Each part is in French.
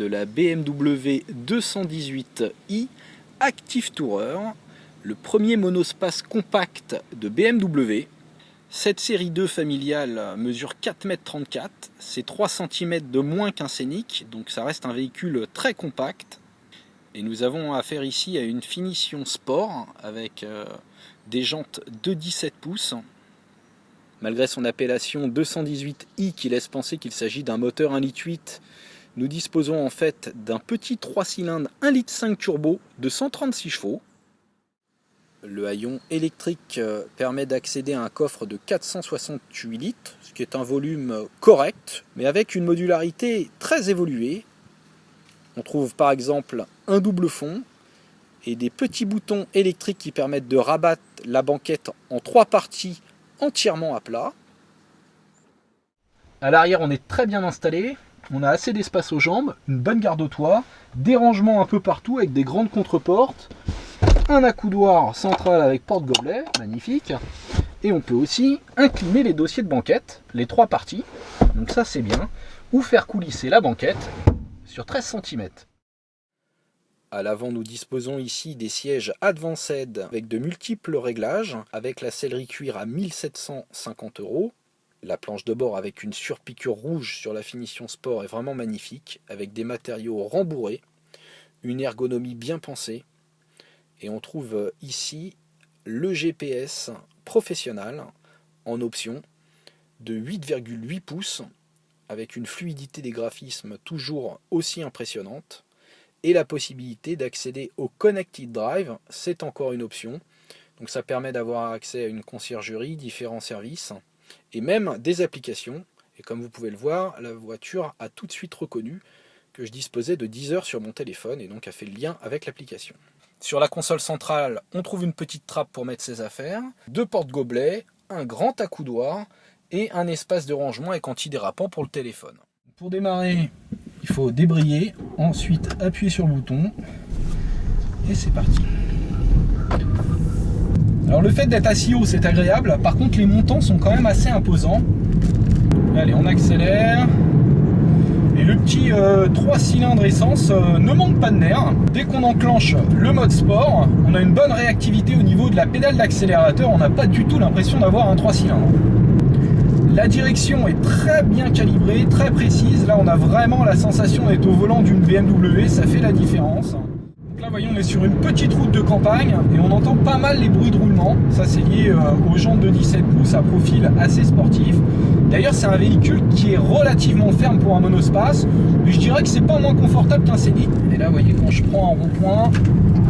de la BMW 218i Active Tourer, le premier monospace compact de BMW. Cette série 2 familiale mesure 4,34 m, c'est 3 cm de moins qu'un Scénic, donc ça reste un véhicule très compact. Et nous avons affaire ici à une finition sport avec des jantes de 17 pouces. Malgré son appellation 218i qui laisse penser qu'il s'agit d'un moteur 1,8 litre, nous disposons en fait d'un petit 3 cylindres 1,5 litre turbo de 136 chevaux. Le haillon électrique permet d'accéder à un coffre de 468 litres, ce qui est un volume correct, mais avec une modularité très évoluée. On trouve par exemple un double fond et des petits boutons électriques qui permettent de rabattre la banquette en 3 parties entièrement à plat. À l'arrière, on est très bien installé, on a assez d'espace aux jambes, une bonne garde au toit, des rangements un peu partout avec des grandes contreportes, un accoudoir central avec porte-gobelet, magnifique, et on peut aussi incliner les dossiers de banquette, les 3 parties, donc ça c'est bien, ou faire coulisser la banquette sur 13 cm. À l'avant, nous disposons ici des sièges Advanced avec de multiples réglages, avec la sellerie cuir à 1 750 €. La planche de bord avec une surpiqûre rouge sur la finition sport est vraiment magnifique, avec des matériaux rembourrés, une ergonomie bien pensée. Et on trouve ici le GPS professionnel en option de 8,8 pouces, avec une fluidité des graphismes toujours aussi impressionnante. Et la possibilité d'accéder au Connected Drive, c'est encore une option. Donc ça permet d'avoir accès à une conciergerie, différents services, et même des applications. Et comme vous pouvez le voir, la voiture a tout de suite reconnu que je disposais de Deezer sur mon téléphone, et donc a fait le lien avec l'application. Sur la console centrale, on trouve une petite trappe pour mettre ses affaires, 2 porte-gobelets, un grand accoudoir, et un espace de rangement avec antidérapant pour le téléphone. Pour démarrer, il faut débrayer, ensuite appuyer sur le bouton, et c'est parti. Alors le fait d'être assis haut, c'est agréable, par contre les montants sont quand même assez imposants. Allez, on accélère, et le petit 3 cylindres essence ne manque pas de nerfs. Dès qu'on enclenche le mode sport, on a une bonne réactivité au niveau de la pédale d'accélérateur, on n'a pas du tout l'impression d'avoir un 3 cylindres. La direction est très bien calibrée, très précise. Là, on a vraiment la sensation d'être au volant d'une BMW, ça fait la différence. Donc là, voyons, on est sur une petite route de campagne et on entend pas mal les bruits de roulement. Ça, c'est lié aux jantes de 17 pouces à profil assez sportif. D'ailleurs, c'est un véhicule qui est relativement ferme pour un monospace, mais je dirais que c'est pas moins confortable qu'un Scénic. Et là, vous voyez, quand je prends un rond-point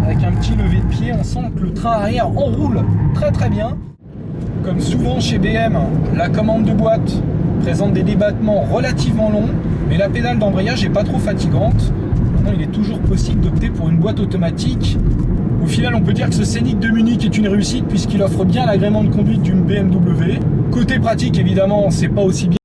avec un petit lever de pied, on sent que le train arrière enroule très très bien. Comme souvent chez BM, la commande de boîte présente des débattements relativement longs, mais la pédale d'embrayage n'est pas trop fatigante. Maintenant, il est toujours possible d'opter pour une boîte automatique. Au final, on peut dire que ce Scénic de Munich est une réussite puisqu'il offre bien l'agrément de conduite d'une BMW. Côté pratique, évidemment, c'est pas aussi bien